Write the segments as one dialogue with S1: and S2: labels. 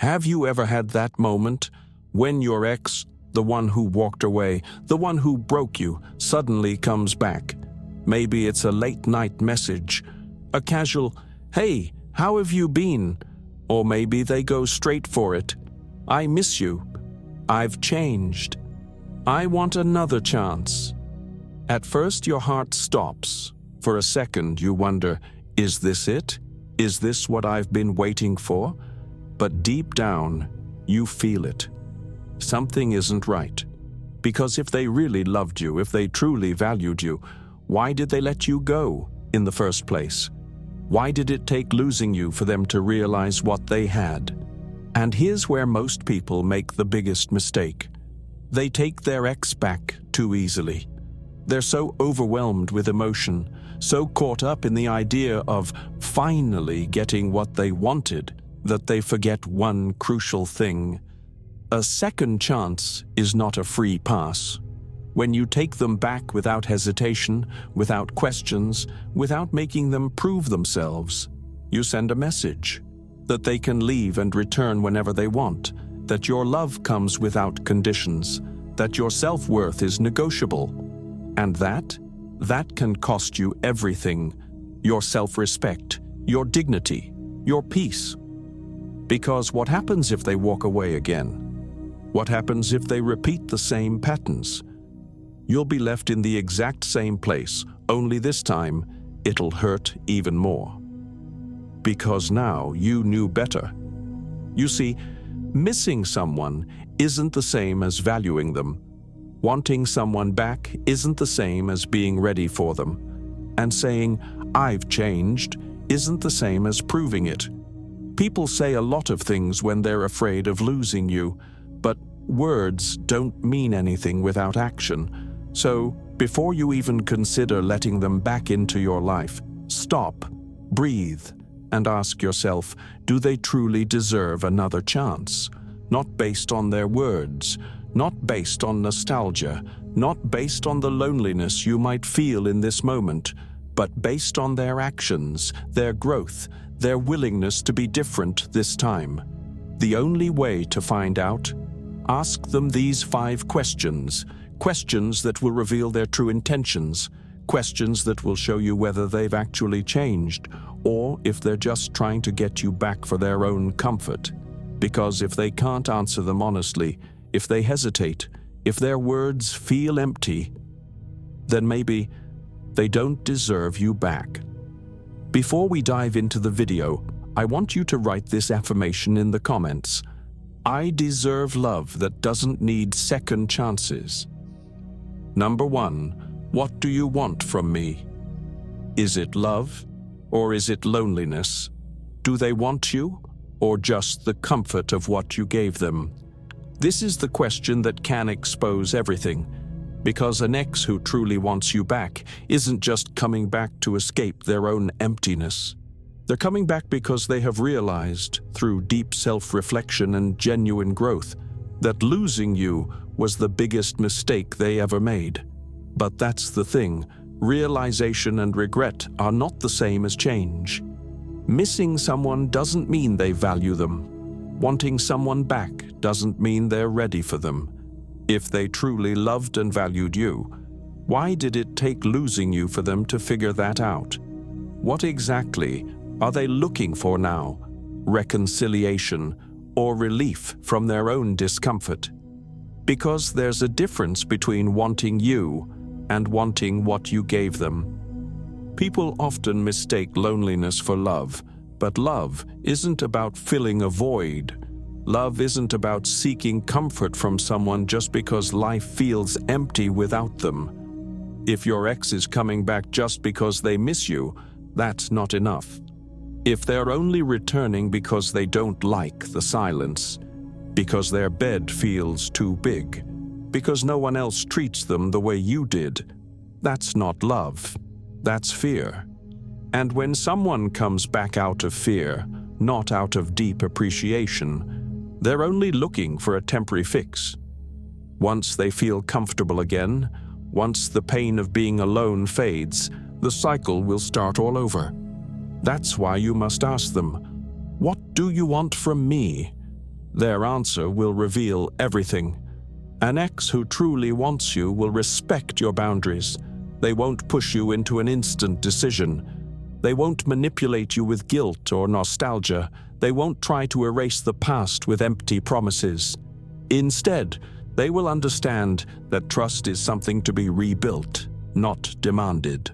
S1: Have you ever had that moment when your ex, the one who walked away, the one who broke you, suddenly comes back? Maybe it's a late-night message, a casual, "Hey, how have you been?" Or maybe they go straight for it. "I miss you. I've changed. I want another chance." At first your heart stops. For a second you wonder, is this it? Is this what I've been waiting for? But deep down, you feel it. Something isn't right. Because if they really loved you, if they truly valued you, why did they let you go in the first place? Why did it take losing you for them to realize what they had? And here's where most people make the biggest mistake. They take their ex back too easily. They're so overwhelmed with emotion, so caught up in the idea of finally getting what they wanted, that they forget one crucial thing. A second chance is not a free pass. When you take them back without hesitation, without questions, without making them prove themselves, you send a message that they can leave and return whenever they want, that your love comes without conditions, that your self-worth is negotiable. And that can cost you everything: your self-respect, your dignity, your peace. Because what happens if they walk away again? What happens if they repeat the same patterns? You'll be left in the exact same place, only this time it'll hurt even more. Because now you knew better. You see, missing someone isn't the same as valuing them. Wanting someone back isn't the same as being ready for them. And saying, "I've changed," isn't the same as proving it. People say a lot of things when they're afraid of losing you, but words don't mean anything without action. So, before you even consider letting them back into your life, stop, breathe, and ask yourself, do they truly deserve another chance? Not based on their words, not based on nostalgia, not based on the loneliness you might feel in this moment, but based on their actions, their growth, their willingness to be different this time. The only way to find out? Ask them these 5 questions. Questions that will reveal their true intentions. Questions that will show you whether they've actually changed, or if they're just trying to get you back for their own comfort. Because if they can't answer them honestly, if they hesitate, if their words feel empty, then maybe they don't deserve you back. Before we dive into the video, I want you to write this affirmation in the comments. I deserve love that doesn't need second chances. Number 1, what do you want from me? Is it love, or is it loneliness? Do they want you, or just the comfort of what you gave them? This is the question that can expose everything, because an ex who truly wants you back isn't just coming back to escape their own emptiness. They're coming back because they have realized, through deep self-reflection and genuine growth, that losing you was the biggest mistake they ever made. But that's the thing, realization and regret are not the same as change. Missing someone doesn't mean they value them. Wanting someone back doesn't mean they're ready for them. If they truly loved and valued you, why did it take losing you for them to figure that out? What exactly are they looking for now? Reconciliation or relief from their own discomfort? Because there's a difference between wanting you and wanting what you gave them. People often mistake loneliness for love, but love isn't about filling a void. Love isn't about seeking comfort from someone just because life feels empty without them. If your ex is coming back just because they miss you, that's not enough. If they're only returning because they don't like the silence, because their bed feels too big, because no one else treats them the way you did, that's not love, that's fear. And when someone comes back out of fear, not out of deep appreciation, they're only looking for a temporary fix. Once they feel comfortable again, once the pain of being alone fades, the cycle will start all over. That's why you must ask them, what do you want from me? Their answer will reveal everything. An ex who truly wants you will respect your boundaries. They won't push you into an instant decision. They won't manipulate you with guilt or nostalgia. They won't try to erase the past with empty promises. Instead, they will understand that trust is something to be rebuilt, not demanded.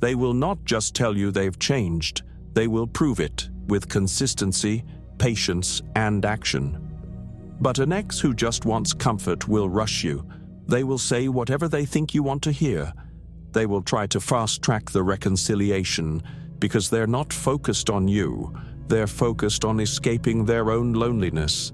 S1: They will not just tell you they've changed, they will prove it with consistency, patience, and action. But an ex who just wants comfort will rush you. They will say whatever they think you want to hear. They will try to fast-track the reconciliation because they're not focused on you. They're focused on escaping their own loneliness.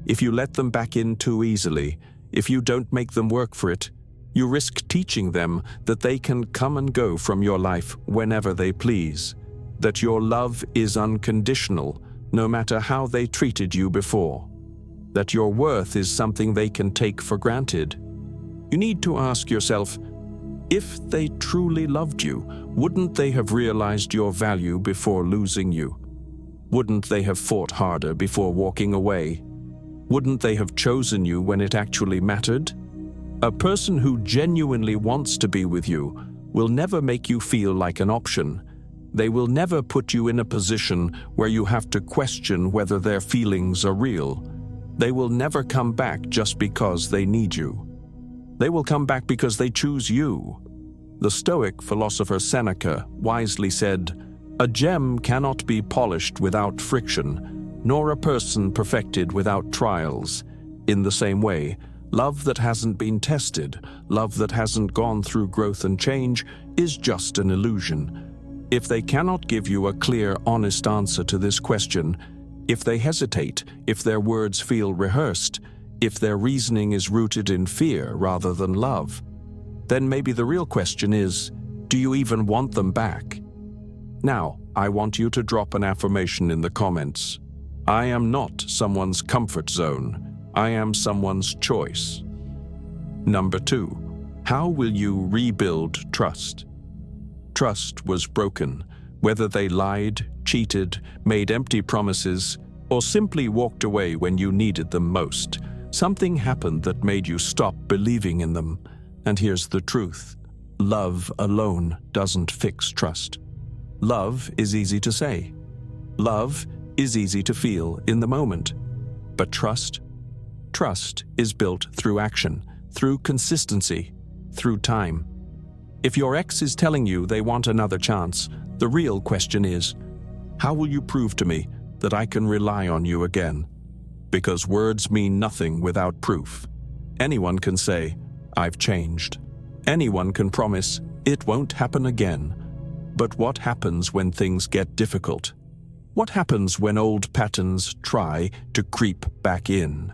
S1: If you let them back in too easily, if you don't make them work for it, you risk teaching them that they can come and go from your life whenever they please, that your love is unconditional, no matter how they treated you before, that your worth is something they can take for granted. You need to ask yourself, if they truly loved you, wouldn't they have realized your value before losing you? Wouldn't they have fought harder before walking away? Wouldn't they have chosen you when it actually mattered? A person who genuinely wants to be with you will never make you feel like an option. They will never put you in a position where you have to question whether their feelings are real. They will never come back just because they need you. They will come back because they choose you. The Stoic philosopher Seneca wisely said, "A gem cannot be polished without friction, nor a person perfected without trials." In the same way, love that hasn't been tested, love that hasn't gone through growth and change, is just an illusion. If they cannot give you a clear, honest answer to this question, if they hesitate, if their words feel rehearsed, if their reasoning is rooted in fear rather than love, then maybe the real question is, do you even want them back? Now, I want you to drop an affirmation in the comments. I am not someone's comfort zone. I am someone's choice. Number 2, how will you rebuild trust? Trust was broken, whether they lied, cheated, made empty promises, or simply walked away when you needed them most. Something happened that made you stop believing in them. And here's the truth. Love alone doesn't fix trust. Love is easy to say. Love is easy to feel in the moment. But trust is built through action, through consistency, through time. If your ex is telling you they want another chance, the real question is, how will you prove to me that I can rely on you again? Because words mean nothing without proof. Anyone can say, I've changed. Anyone can promise, it won't happen again. But what happens when things get difficult? What happens when old patterns try to creep back in?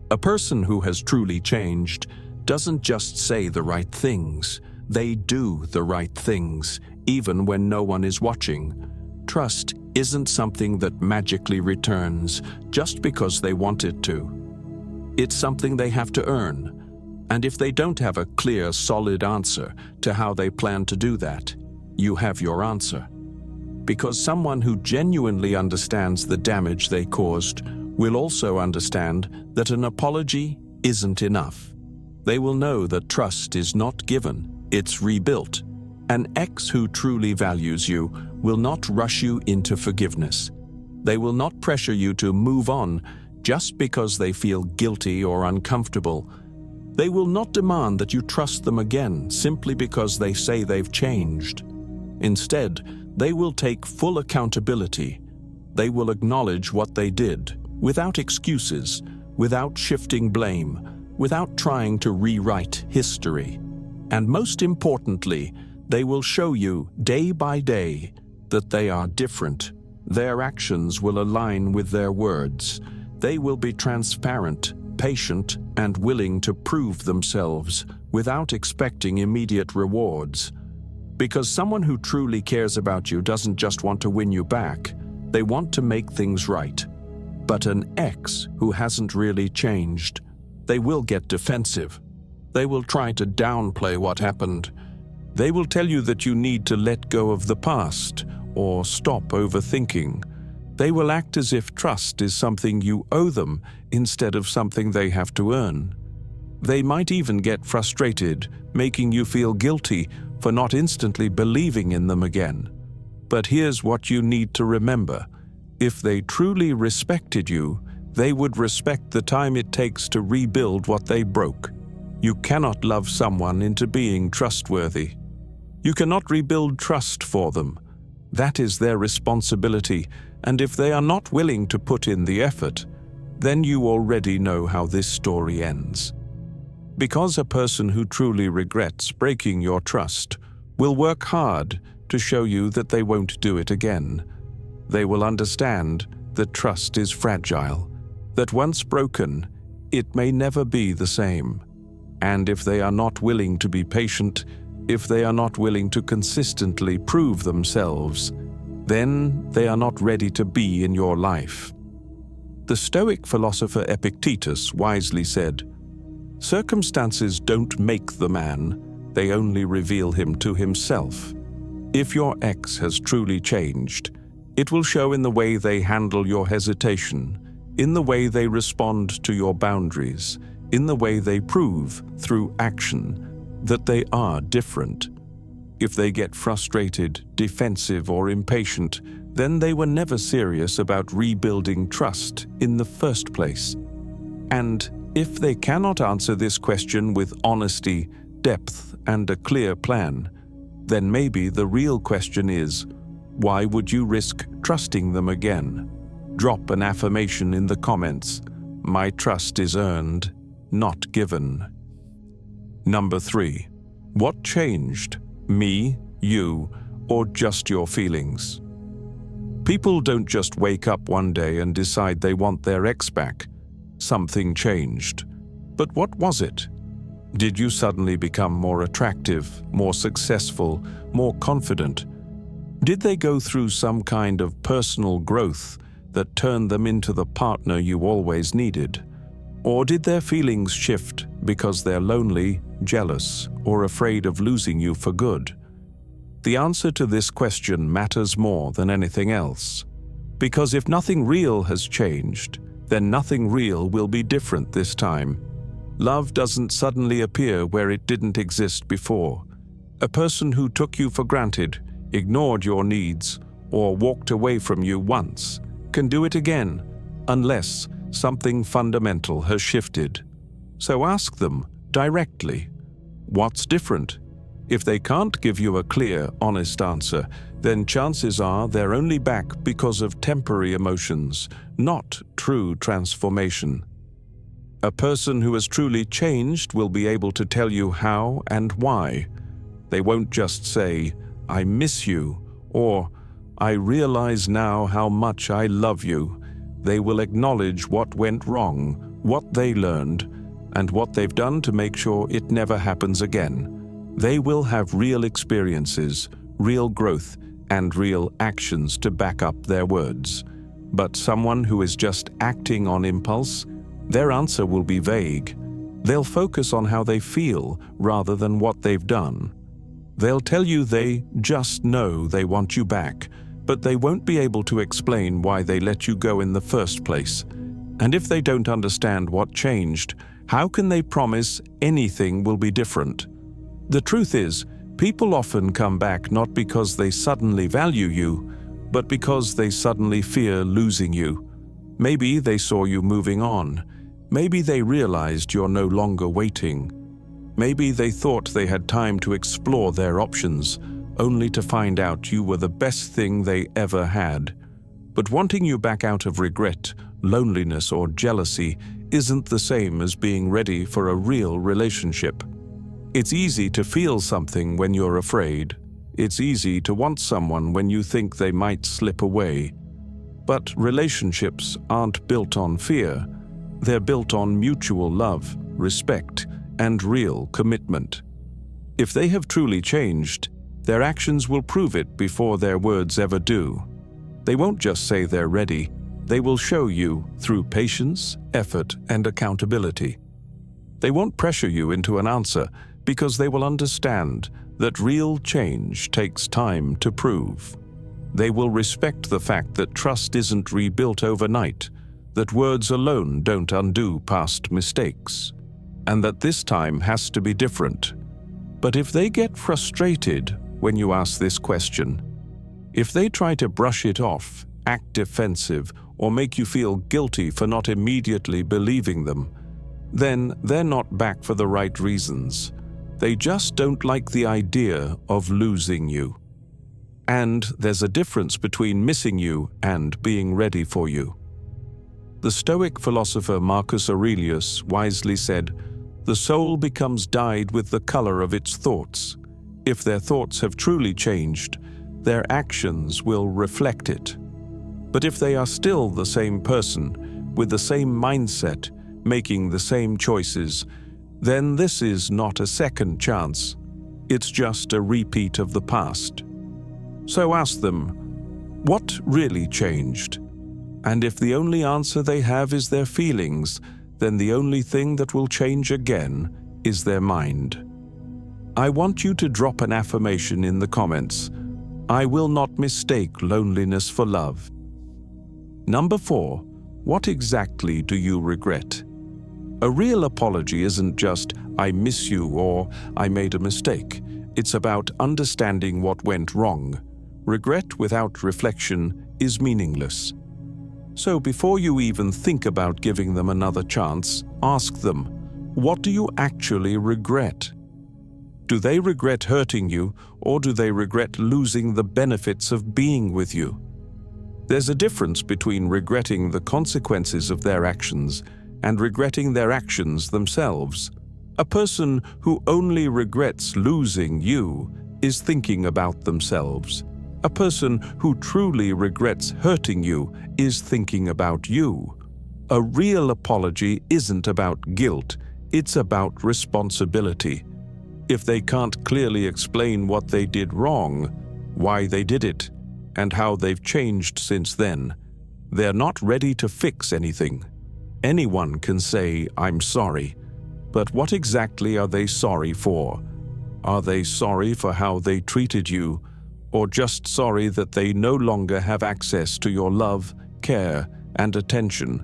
S1: A person who has truly changed doesn't just say the right things. They do the right things, even when no one is watching. Trust isn't something that magically returns just because they want it to. It's something they have to earn. And if they don't have a clear, solid answer to how they plan to do that, you have your answer. Because someone who genuinely understands the damage they caused will also understand that an apology isn't enough. They will know that trust is not given, it's rebuilt. An ex who truly values you will not rush you into forgiveness. They will not pressure you to move on just because they feel guilty or uncomfortable. They will not demand that you trust them again simply because they say they've changed. Instead, they will take full accountability. They will acknowledge what they did, without excuses, without shifting blame, without trying to rewrite history. And most importantly, they will show you day by day that they are different. Their actions will align with their words. They will be transparent, patient, and willing to prove themselves without expecting immediate rewards. Because someone who truly cares about you doesn't just want to win you back, they want to make things right. But an ex who hasn't really changed, they will get defensive. They will try to downplay what happened. They will tell you that you need to let go of the past or stop overthinking. They will act as if trust is something you owe them instead of something they have to earn. They might even get frustrated, making you feel guilty for not instantly believing in them again. But here's what you need to remember. If they truly respected you, they would respect the time it takes to rebuild what they broke. You cannot love someone into being trustworthy. You cannot rebuild trust for them. That is their responsibility, and if they are not willing to put in the effort, then you already know how this story ends. Because a person who truly regrets breaking your trust will work hard to show you that they won't do it again. They will understand that trust is fragile, that once broken, it may never be the same. And if they are not willing to be patient, if they are not willing to consistently prove themselves, then they are not ready to be in your life. The Stoic philosopher Epictetus wisely said, "Circumstances don't make the man, they only reveal him to himself." If your ex has truly changed, it will show in the way they handle your hesitation, in the way they respond to your boundaries, in the way they prove, through action, that they are different. If they get frustrated, defensive, or impatient, then they were never serious about rebuilding trust in the first place. And if they cannot answer this question with honesty, depth, and a clear plan, then maybe the real question is, why would you risk trusting them again? Drop an affirmation in the comments. My trust is earned, not given. Number 3. What changed? Me, you, or just your feelings? People don't just wake up one day and decide they want their ex back. Something changed. But what was it? Did you suddenly become more attractive, more successful, more confident? Did they go through some kind of personal growth that turned them into the partner you always needed? Or did their feelings shift because they're lonely, jealous, or afraid of losing you for good? The answer to this question matters more than anything else. Because if nothing real has changed, then nothing real will be different this time. Love doesn't suddenly appear where it didn't exist before. A person who took you for granted, ignored your needs, or walked away from you once can do it again, unless something fundamental has shifted. So ask them directly, what's different? If they can't give you a clear, honest answer, then chances are they're only back because of temporary emotions, not true transformation. A person who has truly changed will be able to tell you how and why. They won't just say, "I miss you," or "I realize now how much I love you." They will acknowledge what went wrong, what they learned, and what they've done to make sure it never happens again. They will have real experiences, real growth, and real actions to back up their words. But someone who is just acting on impulse, their answer will be vague. They'll focus on how they feel rather than what they've done. They'll tell you they just know they want you back, but they won't be able to explain why they let you go in the first place. And if they don't understand what changed, how can they promise anything will be different? The truth is, people often come back not because they suddenly value you, but because they suddenly fear losing you. Maybe they saw you moving on. Maybe they realized you're no longer waiting. Maybe they thought they had time to explore their options, only to find out you were the best thing they ever had. But wanting you back out of regret, loneliness, or jealousy isn't the same as being ready for a real relationship. It's easy to feel something when you're afraid. It's easy to want someone when you think they might slip away. But relationships aren't built on fear. They're built on mutual love, respect, and real commitment. If they have truly changed, their actions will prove it before their words ever do. They won't just say they're ready. They will show you through patience, effort, and accountability. They won't pressure you into an answer because they will understand that real change takes time to prove. They will respect the fact that trust isn't rebuilt overnight, that words alone don't undo past mistakes, and that this time has to be different. But if they get frustrated when you ask this question, if they try to brush it off, act defensive, or make you feel guilty for not immediately believing them, then they're not back for the right reasons. They just don't like the idea of losing you. And there's a difference between missing you and being ready for you. The Stoic philosopher Marcus Aurelius wisely said, "The soul becomes dyed with the color of its thoughts. If their thoughts have truly changed, their actions will reflect it. But if they are still the same person, with the same mindset, making the same choices, then this is not a second chance. It's just a repeat of the past." So ask them, what really changed? And if the only answer they have is their feelings, then the only thing that will change again is their mind. I want you to drop an affirmation in the comments. I will not mistake loneliness for love. Number 4, what exactly do you regret? A real apology isn't just, "I miss you" or "I made a mistake." It's about understanding what went wrong. Regret without reflection is meaningless. So before you even think about giving them another chance, ask them, what do you actually regret? Do they regret hurting you, or do they regret losing the benefits of being with you? There's a difference between regretting the consequences of their actions and regretting their actions themselves. A person who only regrets losing you is thinking about themselves. A person who truly regrets hurting you is thinking about you. A real apology isn't about guilt, it's about responsibility. If they can't clearly explain what they did wrong, why they did it, and how they've changed since then, they're not ready to fix anything. Anyone can say, "I'm sorry," but what exactly are they sorry for? Are they sorry for how they treated you, or just sorry that they no longer have access to your love, care, and attention?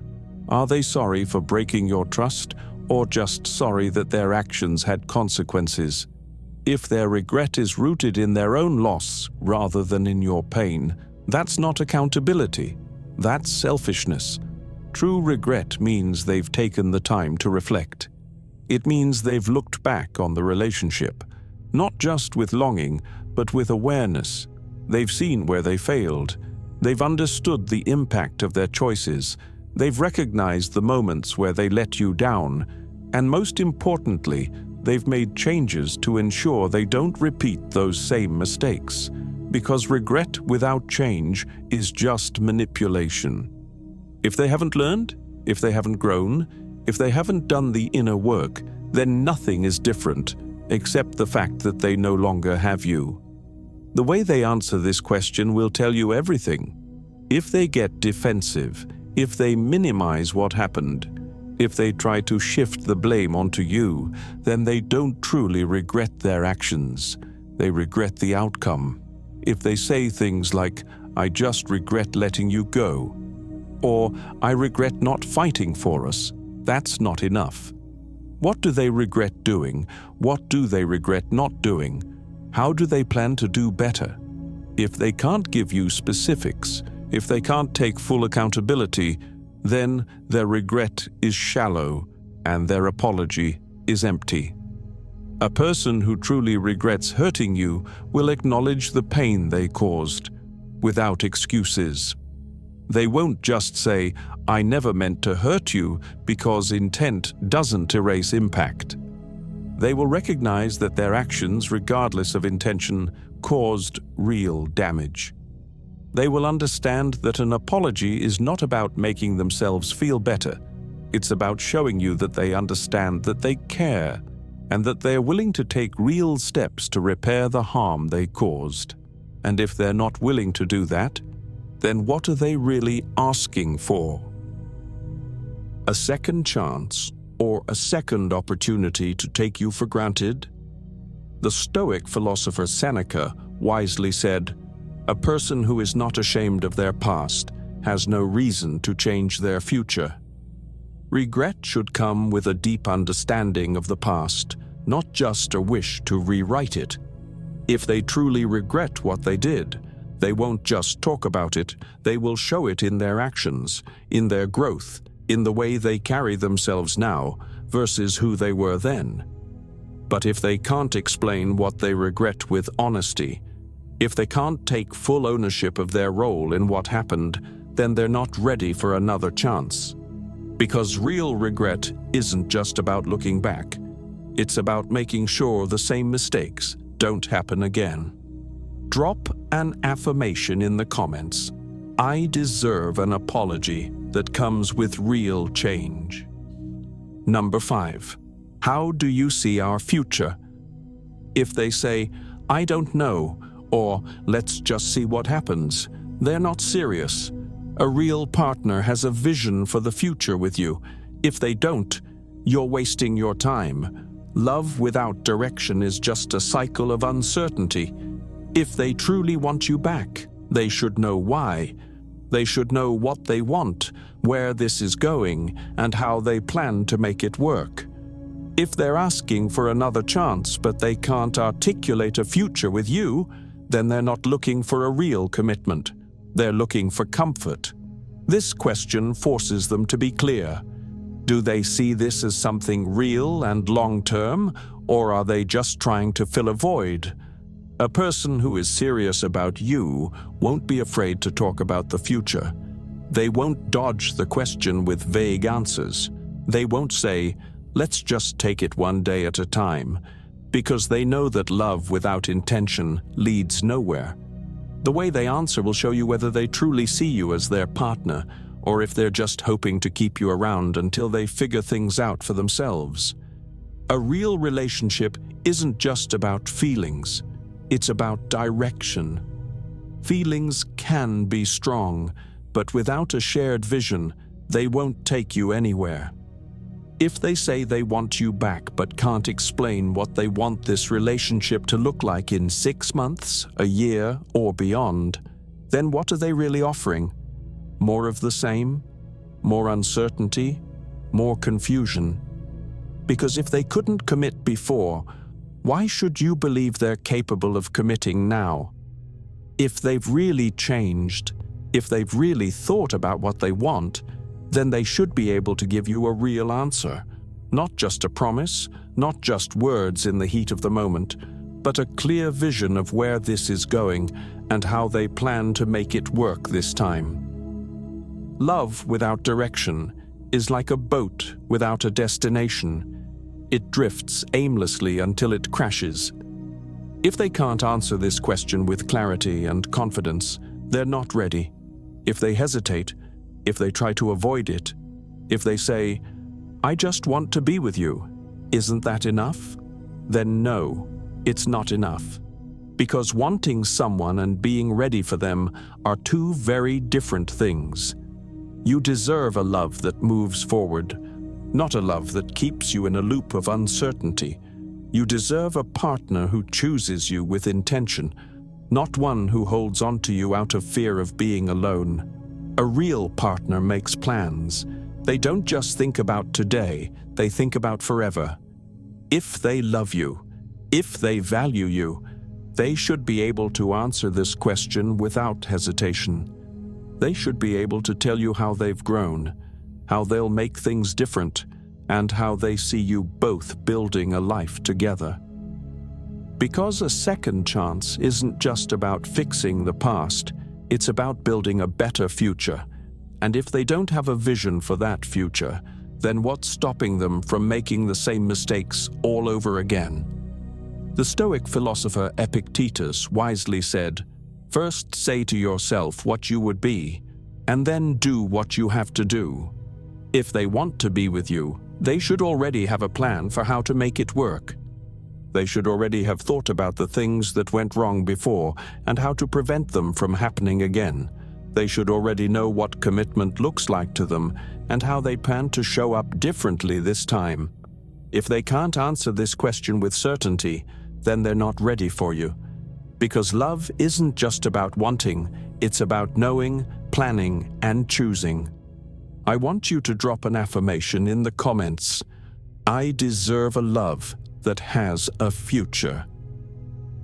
S1: Are they sorry for breaking your trust, or just sorry that their actions had consequences? If their regret is rooted in their own loss rather than in your pain, that's not accountability. That's selfishness. True regret means they've taken the time to reflect. It means they've looked back on the relationship, not just with longing, but with awareness. They've seen where they failed. They've understood the impact of their choices. They've recognized the moments where they let you down. And most importantly, they've made changes to ensure they don't repeat those same mistakes. Because regret without change is just manipulation. If they haven't learned, if they haven't grown, if they haven't done the inner work, then nothing is different, except the fact that they no longer have you. The way they answer this question will tell you everything. If they get defensive, if they minimize what happened, if they try to shift the blame onto you, then they don't truly regret their actions. They regret the outcome. If they say things like, "I just regret letting you go," or "I regret not fighting for us," that's not enough. What do they regret doing? What do they regret not doing? How do they plan to do better? If they can't give you specifics, if they can't take full accountability, then their regret is shallow and their apology is empty. A person who truly regrets hurting you will acknowledge the pain they caused, without excuses. They won't just say, "I never meant to hurt you," because intent doesn't erase impact. They will recognize that their actions, regardless of intention, caused real damage. They will understand that an apology is not about making themselves feel better. It's about showing you that they understand that they care and that they are willing to take real steps to repair the harm they caused. And if they're not willing to do that, then what are they really asking for? A second chance or a second opportunity to take you for granted? The Stoic philosopher Seneca wisely said, A person who is not ashamed of their past has no reason to change their future. Regret should come with a deep understanding of the past, not just a wish to rewrite it. If they truly regret what they did, they won't just talk about it, they will show it in their actions, in their growth, in the way they carry themselves now versus who they were then. But if they can't explain what they regret with honesty, if they can't take full ownership of their role in what happened, then they're not ready for another chance. Because real regret isn't just about looking back. It's about making sure the same mistakes don't happen again. Drop an affirmation in the comments. I deserve an apology that comes with real change. Number 5. How do you see our future? If they say, I don't know, or let's just see what happens, they're not serious. A real partner has a vision for the future with you. If they don't, you're wasting your time. Love without direction is just a cycle of uncertainty. If they truly want you back, they should know why. They should know what they want, where this is going, and how they plan to make it work. If they're asking for another chance but they can't articulate a future with you, then they're not looking for a real commitment. They're looking for comfort. This question forces them to be clear. Do they see this as something real and long-term, or are they just trying to fill a void? A person who is serious about you won't be afraid to talk about the future. They won't dodge the question with vague answers. They won't say, let's just take it one day at a time, because they know that love without intention leads nowhere. The way they answer will show you whether they truly see you as their partner, or if they're just hoping to keep you around until they figure things out for themselves. A real relationship isn't just about feelings, it's about direction. Feelings can be strong, but without a shared vision, they won't take you anywhere. If they say they want you back but can't explain what they want this relationship to look like in 6 months, a year, or beyond, then what are they really offering? More of the same? More uncertainty? More confusion? Because if they couldn't commit before, why should you believe they're capable of committing now? If they've really changed, if they've really thought about what they want, then they should be able to give you a real answer. Not just a promise, not just words in the heat of the moment, but a clear vision of where this is going and how they plan to make it work this time. Love without direction is like a boat without a destination. It drifts aimlessly until it crashes. If they can't answer this question with clarity and confidence, they're not ready. If they hesitate, if they try to avoid it, if they say, I just want to be with you, isn't that enough? Then no, it's not enough. Because wanting someone and being ready for them are two very different things. You deserve a love that moves forward, not a love that keeps you in a loop of uncertainty. You deserve a partner who chooses you with intention, not one who holds on to you out of fear of being alone. A real partner makes plans. They don't just think about today, they think about forever. If they love you, if they value you, they should be able to answer this question without hesitation. They should be able to tell you how they've grown, how they'll make things different, and how they see you both building a life together. Because a second chance isn't just about fixing the past, it's about building a better future. And if they don't have a vision for that future, then what's stopping them from making the same mistakes all over again? The Stoic philosopher Epictetus wisely said, "First say to yourself what you would be, and then do what you have to do." If they want to be with you, they should already have a plan for how to make it work. They should already have thought about the things that went wrong before and how to prevent them from happening again. They should already know what commitment looks like to them and how they plan to show up differently this time. If they can't answer this question with certainty, then they're not ready for you. Because love isn't just about wanting, it's about knowing, planning, and choosing. I want you to drop an affirmation in the comments. I deserve a love that has a future.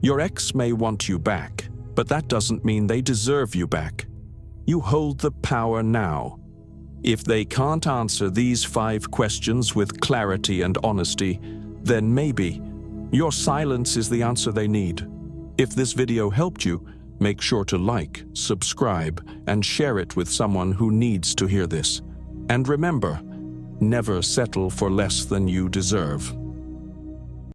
S1: Your ex may want you back, but that doesn't mean they deserve you back. You hold the power now. If they can't answer these 5 questions with clarity and honesty, then maybe your silence is the answer they need. If this video helped you, make sure to like, subscribe, and share it with someone who needs to hear this. And remember, never settle for less than you deserve.